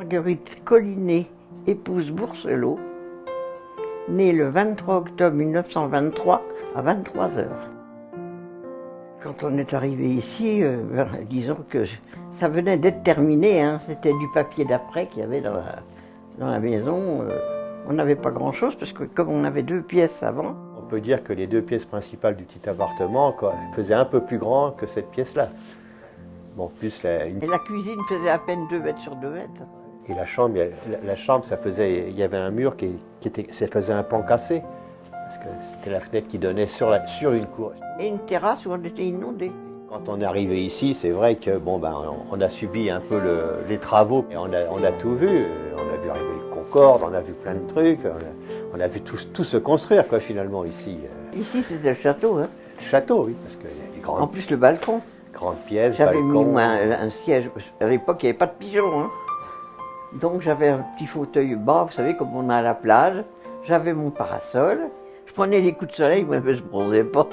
Marguerite Collinet, épouse Bourselot, née le 23 octobre 1923 à 23 heures. Quand on est arrivé ici, disons que ça venait d'être terminé, hein. C'était du papier d'après qu'il y avait dans la maison. On n'avait pas grand-chose parce que comme on avait 2 pièces avant. On peut dire que les 2 pièces principales du petit appartement faisaient un peu plus grand que cette pièce-là. Bon, plus Et la cuisine faisait à peine 2 mètres sur 2 mètres. Et la chambre, ça faisait, il y avait un mur ça faisait un pan cassé. Parce que c'était la fenêtre qui donnait sur une cour. Et une terrasse où on était inondé. Quand on est arrivé ici, c'est vrai que on a subi un peu les travaux. Et on a tout vu. On a vu arriver le Concorde, on a vu plein de trucs. On a vu tout se construire quoi, finalement ici. Ici c'était le château. Hein. Le château, oui, parce qu'il y a des grandes. En plus le balcon. Grande pièce, j'avais balcon. Mis moi un siège. À l'époque il n'y avait pas de pigeons. Hein. Donc j'avais un petit fauteuil bas, vous savez, comme on a à la plage. J'avais mon parasol. Je prenais les coups de soleil, moi je ne bronzais pas.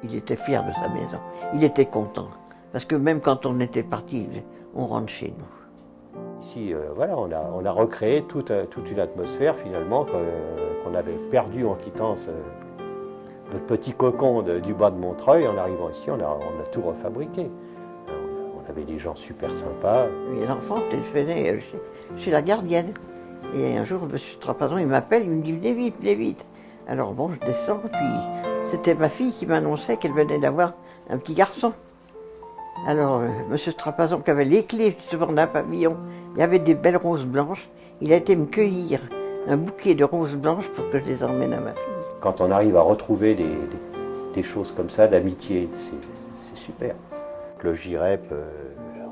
Il était fier de sa maison. Il était content. Parce que même quand on était parti, on rentre chez nous. Ici, voilà, on a recréé toute une atmosphère finalement qu'on avait perdue en quittant notre petit cocon du bois de Montreuil. En arrivant ici, on a tout refabriqué. On avait des gens super sympas. Les enfants venaient chez la gardienne. Et un jour, M. Trapazon, il m'appelle, il me dit venez vite, venez vite. Alors bon, je descends, puis c'était ma fille qui m'annonçait qu'elle venait d'avoir un petit garçon. Alors, M. Trapazon, qui avait les clés justement d'un pavillon, il y avait des belles roses blanches, il a été me cueillir un bouquet de roses blanches pour que je les emmène à ma fille. Quand on arrive à retrouver des choses comme ça, l'amitié, c'est super. Le GIREP,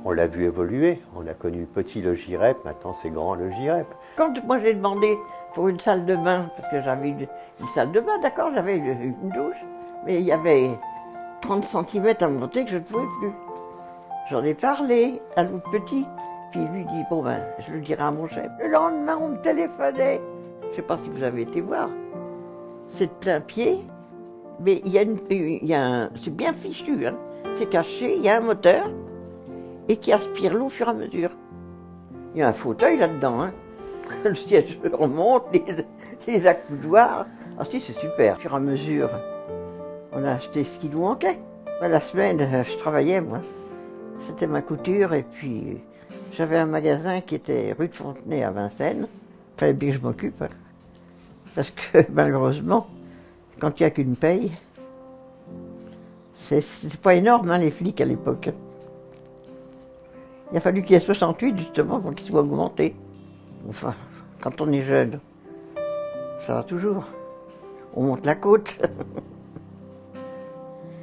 on l'a vu évoluer. On a connu petit le GIREP, maintenant c'est grand le GIREP. Quand moi j'ai demandé pour une salle de bain, parce que j'avais une salle de bain, d'accord, j'avais une douche, mais il y avait 30 cm à monter que je ne pouvais plus. J'en ai parlé à l'autre petit, puis il lui dit, bon ben, je le dirai à mon chef. Le lendemain, on me téléphonait. Je ne sais pas si vous avez été voir. C'est de plein pied, mais c'est bien fichu, hein. C'est caché, il y a un moteur, et qui aspire l'eau au fur et à mesure. Il y a un fauteuil là-dedans, hein. Le siège remonte, les accoudoirs. Ah si, c'est super. Au fur et à mesure, on a acheté ce qui nous manquait. La semaine, je travaillais, moi. C'était ma couture, et puis j'avais un magasin qui était rue de Fontenay à Vincennes. Il fallait bien que je m'occupe. Hein. Parce que malheureusement, quand il n'y a qu'une paye, c'est pas énorme, hein, les flics à l'époque. Il a fallu qu'il y ait 68 justement pour qu'ils soient augmentés. Enfin, quand on est jeune, ça va toujours. On monte la côte.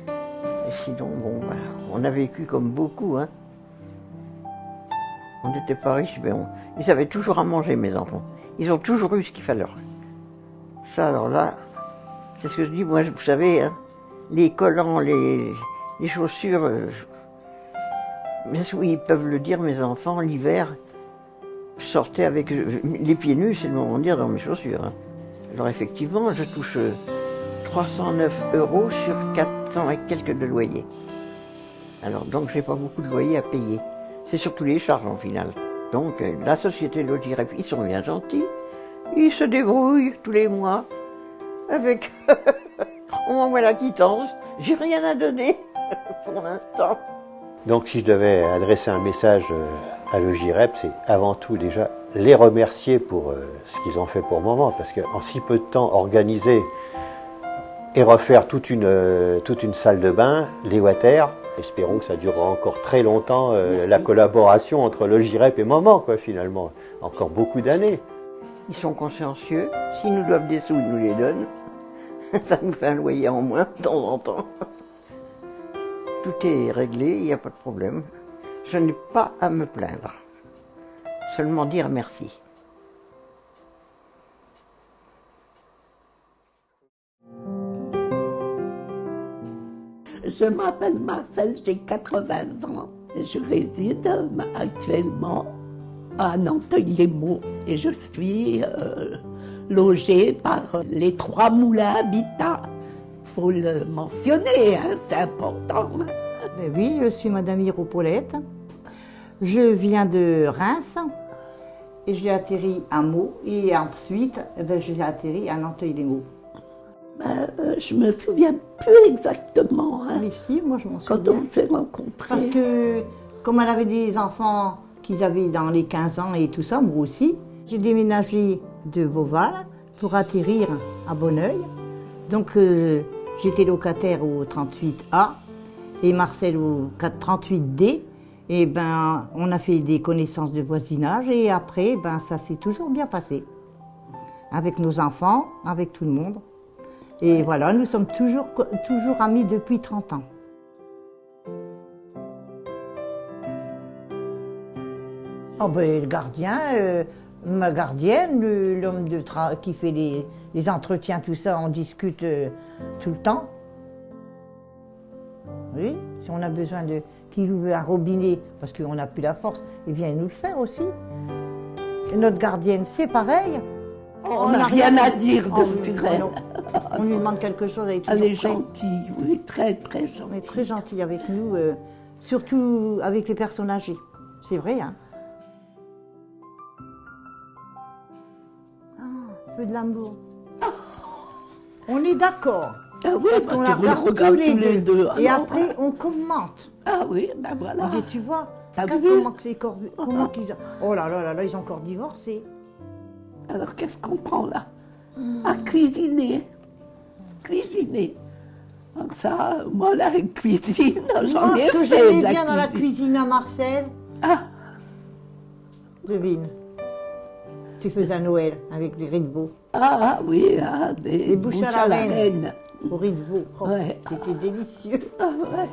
Et sinon, bon, ben, on a vécu comme beaucoup. Hein. On n'était pas riches, mais ils avaient toujours à manger, mes enfants. Ils ont toujours eu ce qu'il fallait. Ça, alors là, c'est ce que je dis, moi, vous savez, hein, les collants, les chaussures, mais oui, ils peuvent le dire, mes enfants, l'hiver, je sortais avec les pieds nus, c'est le moment de dire, dans mes chaussures. Hein. Alors effectivement, je touche 309 € sur 400 et quelques de loyer. Alors donc, j'ai pas beaucoup de loyer à payer. C'est surtout les charges en final. Donc, la société Logirep, ils sont bien gentils. Ils se débrouillent tous les mois avec... On m'envoie la quittance. J'ai rien à donner pour l'instant. Donc si je devais adresser un message à Logirep, c'est avant tout déjà les remercier pour ce qu'ils ont fait pour le moment, parce qu'en si peu de temps, organiser et refaire toute une salle de bain, les water, espérons que ça durera encore très longtemps, la collaboration entre Logirep et Maman, quoi, finalement, encore beaucoup d'années. Ils sont consciencieux, s'ils nous doivent des sous, ils nous les donnent. Ça nous fait un loyer en moins de temps en temps. Tout est réglé, il n'y a pas de problème. Je n'ai pas à me plaindre. Seulement dire merci. Je m'appelle Marcel, j'ai 80 ans. Je réside actuellement à Nanteuil-les-Maux et je suis logée par les 3 moulins Habitat. Faut le mentionner, hein, c'est important. Ben oui, je suis Madame Hiropaulette. Je viens de Reims et j'ai atterri à Meaux. Et ensuite, j'ai atterri à Nanteuil-les-Maux. Je me souviens plus exactement Mais si, moi je m'en souviens. quand on s'est rencontrés. Parce que, comme elle avait des enfants qu'ils avaient dans les 15 ans et tout ça, moi aussi, j'ai déménagé de Beauval pour atterrir à Bonneuil. Donc, j'étais locataire au 38A et Marcel au 38D. Et ben, on a fait des connaissances de voisinage et après, ben, ça s'est toujours bien passé. Avec nos enfants, avec tout le monde. Et voilà, nous sommes toujours amis depuis 30 ans. Oh ben, le gardien, ma gardienne, l'homme qui fait les entretiens, tout ça, on discute tout le temps. Oui, si on a besoin qu'il ouvre un robinet, parce qu'on n'a plus la force, il vient nous le faire aussi. Et notre gardienne, c'est pareil. On n'a rien à dire de Sturel. On lui demande quelque chose, elle est toujours Elle est prête. gentille, oui, très très Elle gentille. est très gentille avec nous, surtout avec les personnes âgées. C'est vrai, hein. Un peu de l'amour. On est d'accord. Ah oui, Parce bah, qu'on tu la le regarde regardes tous les deux. Et alors, après, on commente. Ah oui, ben voilà. Et tu vois, T'as t'as vu vu comment qu'ils ont... Oh là là là là, ils ont encore divorcé. Alors qu'est-ce qu'on prend là? À cuisiner. Cuisiner. Donc ça, moi la cuisine, j'en Moi, ai ce que fait j'aimais de la bien dans la cuisine. cuisine à Marcel, Ah, devine. Tu faisais à Noël avec des riz de veau. ah oui, ah, des Les bouches à la reine. Au riz de veau. Oh, Ouais. c'était délicieux. Ah ouais.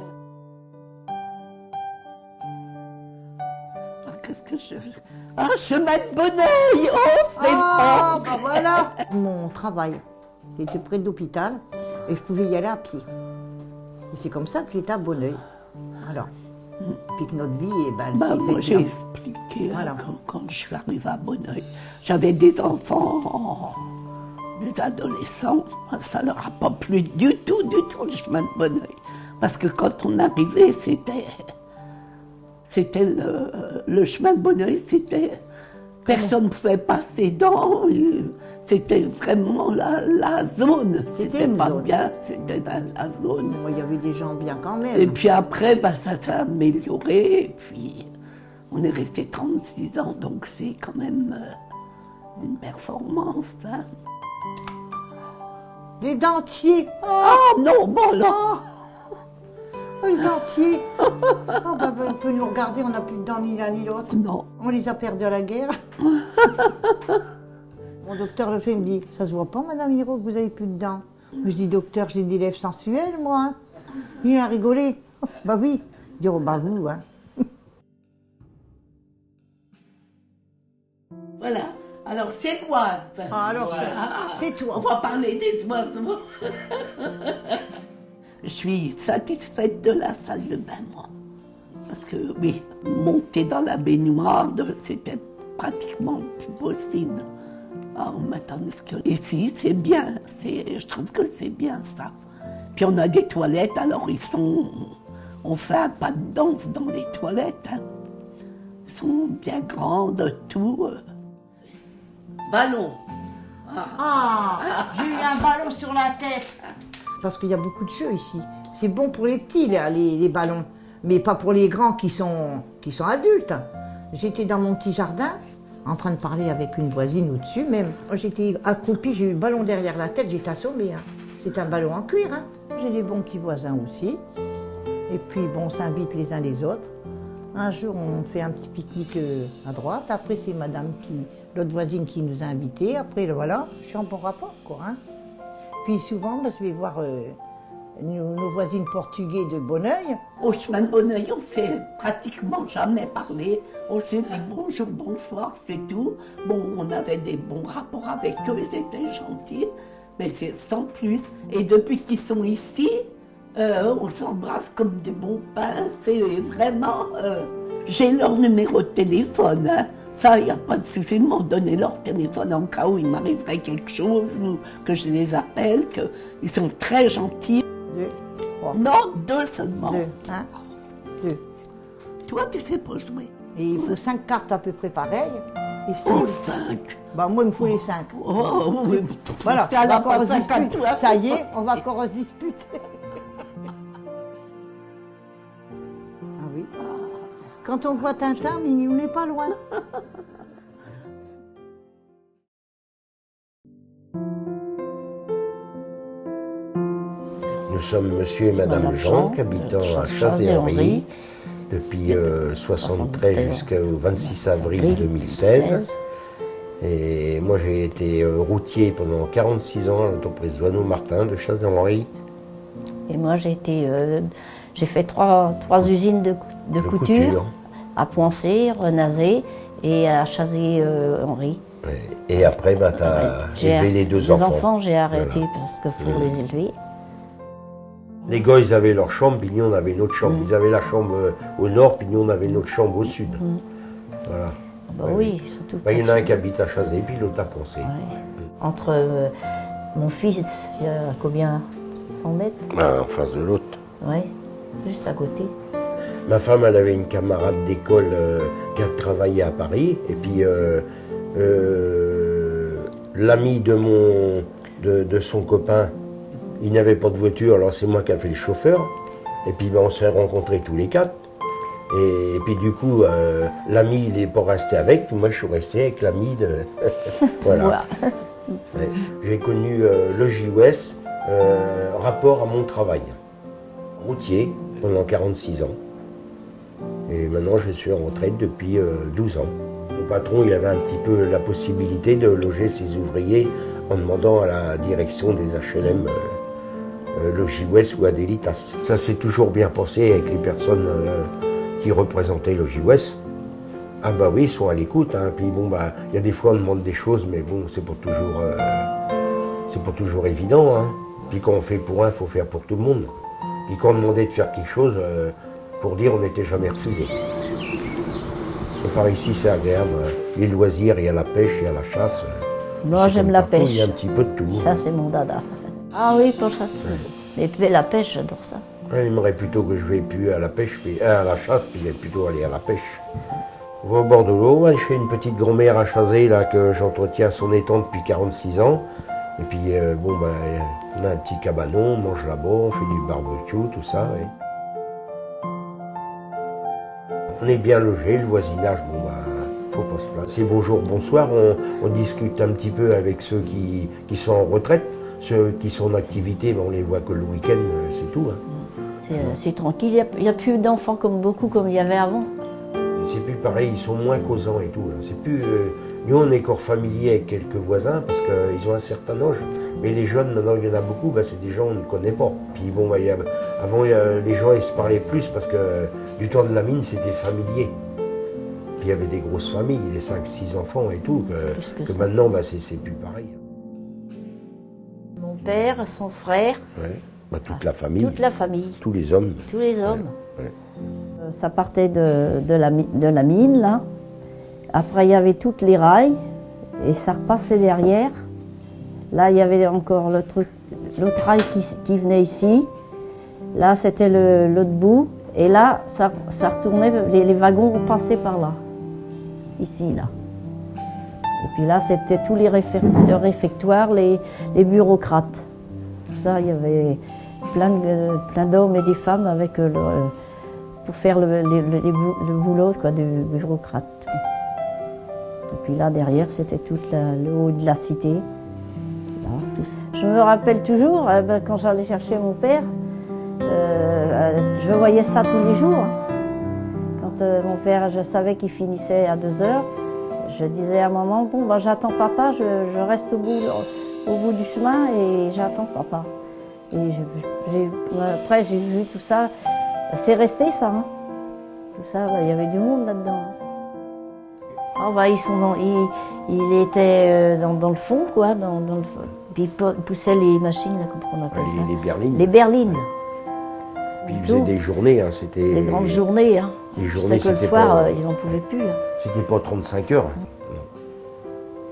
Ah, qu'est-ce que je... Ah, chemin de Bonneuil. Oh, c'est Ah, bon. bah voilà. Mon travail était près de l'hôpital et je pouvais y aller à pied. Et c'est comme ça que j'étais à Bonneuil. Alors, puis que notre vie, elle Bah, s'est moi, faite j'ai bien. expliqué hein, Voilà. quand je suis arrivée à Bonneuil. J'avais des enfants, des adolescents. Ça leur a pas plu du tout le chemin de Bonneuil. Parce que quand on arrivait, c'était le chemin de Bonneuil, c'était... Personne ne pouvait passer dans, c'était vraiment la zone. C'était C'était une pas zone. bien, c'était la zone. Moi, il y avait des gens bien quand même. Et puis après, bah, ça s'est amélioré. Et puis, on est resté 36 ans, donc c'est quand même une performance. Hein. Les dentiers. Oh non, bon là, Oh, les dentiers. Oh, bah, on peut nous regarder, on n'a plus de dents ni l'un ni l'autre. non. On les a perdus à la guerre. Mon docteur le fait, il me dit, ça se voit pas, Madame Hiro, que vous avez plus de dents. Je dis, docteur, j'ai des lèvres sensuelles, moi. Il a rigolé. Oh, bah oui. Il dit, oh, bah vous, hein. Voilà. Alors, c'est l'Oise. Ah, alors, c'est toi. On va parler des oiseaux. Je suis satisfaite de la salle de bain, moi. Parce que, oui, monter dans la baignoire, c'était pratiquement plus possible. Alors maintenant, ici, c'est bien. Je trouve que c'est bien, ça. Puis on a des toilettes, alors on fait un pas de danse dans les toilettes. Hein. Elles sont bien grandes, tout. Ballon. Ah, j'ai eu un ballon sur la tête. Parce qu'il y a beaucoup de jeux ici. C'est bon pour les petits, là, les ballons. Mais pas pour les grands qui sont adultes. J'étais dans mon petit jardin, en train de parler avec une voisine au-dessus même. J'étais accroupie, j'ai eu le ballon derrière la tête, j'étais assommée. Hein. C'est un ballon en cuir. Hein. J'ai des bons petits voisins aussi. Et puis, bon, on s'invite les uns les autres. Un jour, on fait un petit pique-nique à droite. Après, c'est l'autre voisine qui nous a invités. Après, voilà, je suis en bon rapport, quoi. Hein. Puis souvent, je vais voir nos voisines portugais de Bonneuil. Au chemin de Bonneuil, on s'est pratiquement jamais parlé. On s'est dit bonjour, bonsoir, c'est tout. Bon, on avait des bons rapports avec eux, ils étaient gentils, mais c'est sans plus. Et depuis qu'ils sont ici, on s'embrasse comme des bons pains. C'est vraiment... j'ai leur numéro de téléphone. Hein. Ça, il n'y a pas de souci de m'en donner leur téléphone en cas où il m'arriverait quelque chose ou que je les appelle. Ils sont très gentils. 2, 3, Non, 2 seulement. 2, 1, 2. Toi, tu sais pas jouer. Et il faut 5 cartes à peu près pareilles. Et 6. Oh, 5. Bah, moi, il me faut les 5. Oh, oui. Voilà, Ça, on va là, pas encore se 5 à disputer. toi. Ça y est, on va encore se disputer. Ah oui. Quand on voit Tintin, Mignon n'est pas loin. Nous sommes monsieur et madame Jean, habitant à Chazé-Henri depuis 73 jusqu'au 26 avril 2016. Et moi j'ai été routier pendant 46 ans à l'entreprise Douaneau Martin de Chazé-Henri. Et moi j'ai fait trois usines de couture à Poincé, Renazé et à Chazé-Henri. Et après, bah, tu as élevé les deux enfants. Les enfants, j'ai arrêté parce que pour les élever. Les gars, ils avaient leur chambre, puis nous, on avait une autre chambre. Ils avaient la chambre au nord, puis nous, on avait une autre chambre au sud. Voilà. Bah oui, surtout. Bah, il y en a un qui habite à Chazé, puis l'autre à Poncé. Entre mon fils, il y a combien 100 mètres En face de l'autre. Oui, juste à côté. Ma femme, elle avait une camarade d'école qui a travaillé à Paris, et puis l'ami de son copain, il n'avait pas de voiture, alors c'est moi qui ai fait le chauffeur. Et puis ben, on s'est rencontrés tous les quatre. Et puis du coup, l'ami, il n'est pas resté avec, puis moi je suis resté avec l'ami de... voilà. Ouais. J'ai connu le JOS, rapport à mon travail. Routier, pendant 46 ans. Et maintenant je suis en retraite depuis 12 ans. Mon patron, il avait un petit peu la possibilité de loger ses ouvriers en demandant à la direction des HLM Logis-Ouest ou Adélitas. Ça s'est toujours bien passé avec les personnes qui représentaient Logis-Ouest. Ah bah oui, ils sont à l'écoute. Hein. Puis bon, bah, il y a des fois on demande des choses, mais bon, c'est pas toujours évident. Hein. Puis quand on fait pour un, il faut faire pour tout le monde. Puis quand on demandait de faire quelque chose, pour dire, on n'était jamais refusé. Par ici, c'est agréable. Il y a le loisir, il y a la pêche, il y a la chasse. Moi, j'aime la pêche. Il y a un petit peu de tout. Ça, c'est mon dada. Ah oui, pour chasseuse. Mais la pêche, j'adore ça. Il aimerait plutôt que je ne vais plus à la pêche, puis, à la chasse, puis plutôt aller à la pêche. On va au bord de l'eau. Je fais une petite grand-mère à Chazé, là, que j'entretiens son étang depuis 46 ans. Et puis, bon, ben, on a un petit cabanon, on mange là-bas, on fait du barbecue, tout ça. Ouais. On est bien logé, le voisinage, bon, ben, faut pas se plaindre. C'est bonjour, bonsoir, on discute un petit peu avec ceux qui sont en retraite. Ceux qui sont en activité, ben, on les voit que le week-end, c'est tout. Hein. C'est tranquille, il n'y a plus d'enfants beaucoup comme il y avait avant. C'est plus pareil, ils sont moins causants et tout. Hein. C'est plus, nous, on est corps familier avec quelques voisins parce qu'ils ont un certain âge. Mais les jeunes, maintenant, il y en a beaucoup, ben, c'est des gens qu'on ne connaît pas. Puis bon, ben, avant, les gens ils se parlaient plus parce que du temps de la mine, c'était familier. Puis il y avait des grosses familles, des 5-6 enfants et tout, que maintenant, ben, c'est plus pareil. Mon père, son frère. Ouais. Ben, toute la famille. Toute la famille. Tous les hommes. Tous les hommes. Ouais. Ça partait de la mine, là. Après, il y avait toutes les rails, et ça repassait derrière. Là, il y avait encore l'autre rail qui venait ici. Là, c'était l'autre bout. Et là, ça retournait, les wagons repassaient par là. Ici, là. Et puis là, c'était tous les réfectoires, les bureaucrates. Tout ça, il y avait plein d'hommes et des femmes avec pour faire le boulot quoi, du bureaucrate. Et puis là, derrière, c'était tout le haut de la cité. Là, tout ça. Je me rappelle toujours, quand j'allais chercher mon père, je voyais ça tous les jours. Quand mon père, je savais qu'il finissait à 2h, je disais à maman, bon, ben, j'attends papa, je reste au bout du chemin et j'attends papa. Et après, j'ai vu tout ça. C'est resté ça. Hein. Tout ça, il y avait du monde là-dedans. Oh, bah, il était dans le fond, quoi. Puis il poussait les machines, là, comment on appelle ça? Les berlines. Les berlines. Puis il faisait des journées, hein, c'était... Des grandes journées, hein. Les journées, c'est que le soir, il n'en pouvait plus. Hein. C'était pas 35 heures.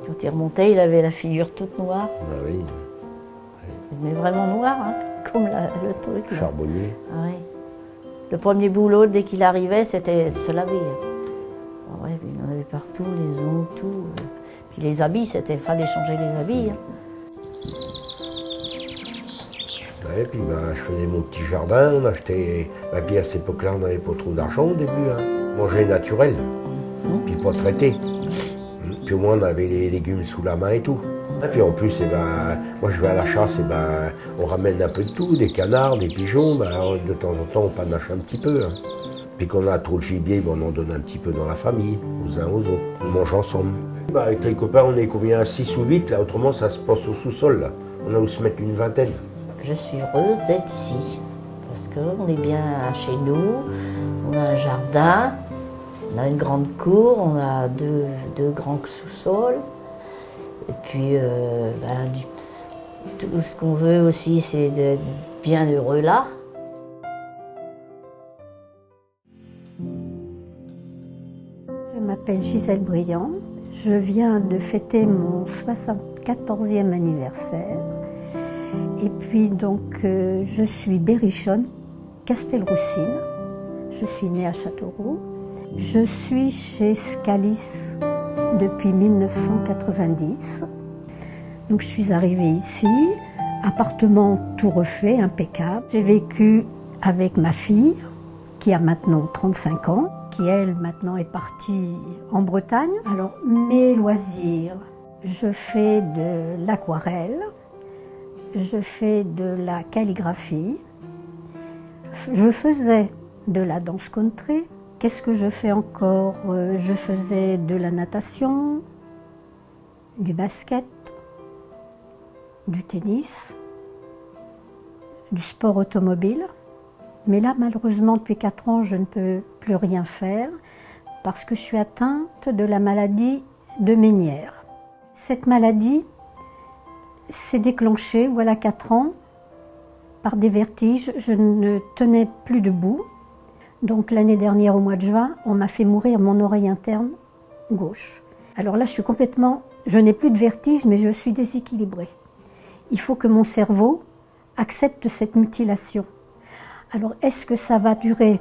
Quand il remontait, il avait la figure toute noire. Ah oui. Mais vraiment noire, hein, comme le truc. Là. Charbonnier. Ah, oui. Le premier boulot, dès qu'il arrivait, c'était se laver. Ah, ouais, il n'en avait partout, les os, tout. Puis les habits, fallait changer les habits. Hein. Ouais, puis je faisais mon petit jardin, on achetait. Puis à cette époque-là, on n'avait pas trop d'argent au début. Hein. Manger naturel, puis pas traité. Puis au moins, on avait les légumes sous la main et tout. Et puis en plus, moi je vais à la chasse, on ramène un peu de tout, des canards, des pigeons, de temps en temps on panache un petit peu. Hein. Puis quand on a trop de gibier, on en donne un petit peu dans la famille, aux uns aux autres. On mange ensemble. Avec les copains, on est combien? 6 ou 8, là, autrement ça se passe au sous-sol. Là. On a où se mettre une vingtaine. Je suis heureuse d'être ici, parce qu'on est bien chez nous, on a un jardin, on a une grande cour, on a deux grands sous-sols. Et puis, tout ce qu'on veut aussi, c'est d'être bien heureux là. Je m'appelle Gisèle Briand. Je viens de fêter mon 74e anniversaire. Et puis donc, je suis berrichonne, Castelroussine. Je suis née à Châteauroux. Je suis chez Scalis depuis 1990. Donc je suis arrivée ici, appartement tout refait, impeccable. J'ai vécu avec ma fille, qui a maintenant 35 ans, qui elle maintenant est partie en Bretagne. Alors mes loisirs, je fais de l'aquarelle, je fais de la calligraphie, je faisais de la danse country. Qu'est-ce que je fais encore? Je faisais de la natation, du basket, du tennis, du sport automobile. Mais là, malheureusement, depuis 4 ans, je ne peux plus rien faire parce que je suis atteinte de la maladie de Ménière. Cette maladie s'est déclenchée, voilà 4 ans, par des vertiges. Je ne tenais plus debout. Donc l'année dernière, au mois de juin, on m'a fait mourir mon oreille interne gauche. Alors là, je n'ai plus de vertige, mais je suis déséquilibrée. Il faut que mon cerveau accepte cette mutilation. Alors, est-ce que ça va durer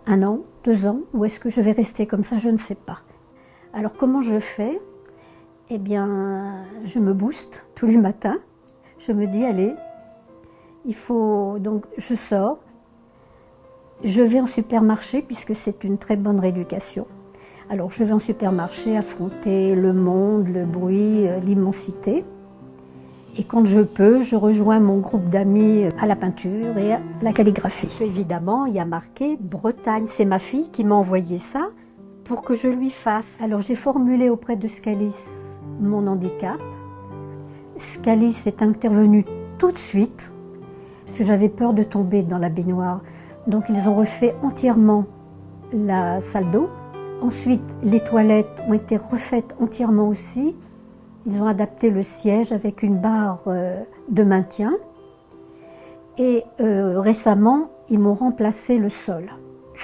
1 an, 2 ans, ou est-ce que je vais rester comme ça? Je ne sais pas. Alors, comment je fais? Eh bien, je me booste tous les matins. Je me dis, allez, il faut... Donc, je sors. Je vais en supermarché, puisque c'est une très bonne rééducation. Alors, je vais en supermarché affronter le monde, le bruit, l'immensité. Et quand je peux, je rejoins mon groupe d'amis à la peinture et à la calligraphie. Évidemment, il y a marqué Bretagne. C'est ma fille qui m'a envoyé ça pour que je lui fasse. Alors, j'ai formulé auprès de Scalis mon handicap. Scalis est intervenu tout de suite, parce que j'avais peur de tomber dans la baignoire. Donc ils ont refait entièrement la salle d'eau. Ensuite, les toilettes ont été refaites entièrement aussi. Ils ont adapté le siège avec une barre de maintien. Et récemment, ils m'ont remplacé le sol.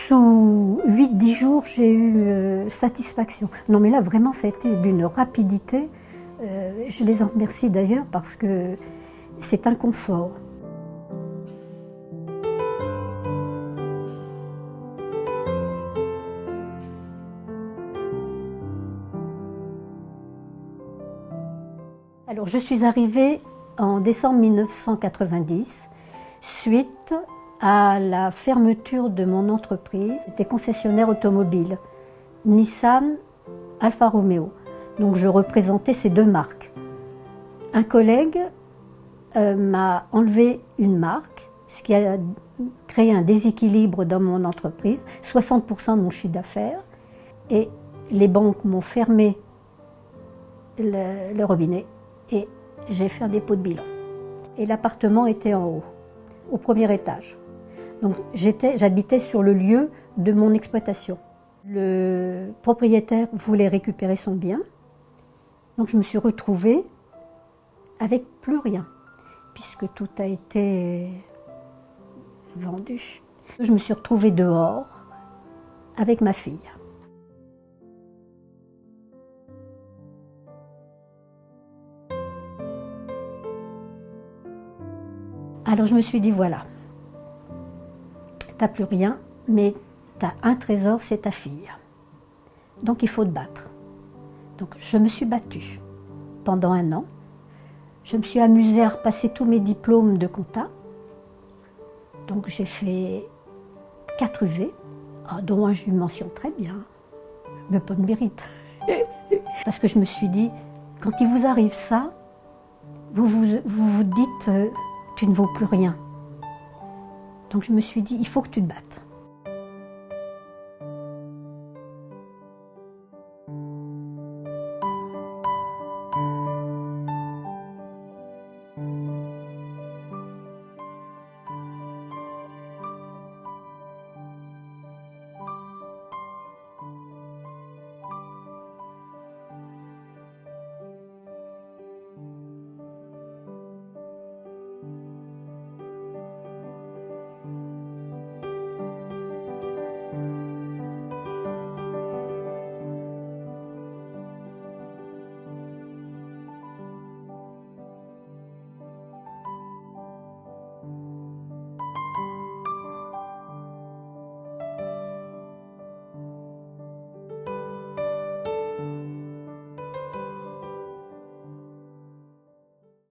Sous 8-10 jours, j'ai eu satisfaction. Non mais là, vraiment, ça a été d'une rapidité. Je les en remercie d'ailleurs parce que c'est un confort. Alors, je suis arrivée en décembre 1990, suite à la fermeture de mon entreprise. J'étais concessionnaire automobile, Nissan, Alfa Romeo. Donc, je représentais ces 2 marques. Un collègue m'a enlevé une marque, ce qui a créé un déséquilibre dans mon entreprise, 60% de mon chiffre d'affaires, et les banques m'ont fermé le robinet. Et j'ai fait un dépôt de bilan. Et l'appartement était en haut, au 1er étage. Donc j'habitais sur le lieu de mon exploitation. Le propriétaire voulait récupérer son bien. Donc je me suis retrouvée avec plus rien, puisque tout a été vendu. Je me suis retrouvée dehors avec ma fille. Alors je me suis dit, voilà, t'as plus rien, mais t'as un trésor, c'est ta fille. donc il faut te battre. Donc je me suis battue pendant 1 an. Je me suis amusée à repasser tous mes diplômes de compta. Donc j'ai fait 4 UV, dont un j'ai eu mention très bien, mais pas de mérite. Parce que je me suis dit, quand il vous arrive ça, vous vous dites, tu ne vaux plus rien. Donc je me suis dit, il faut que tu te battes.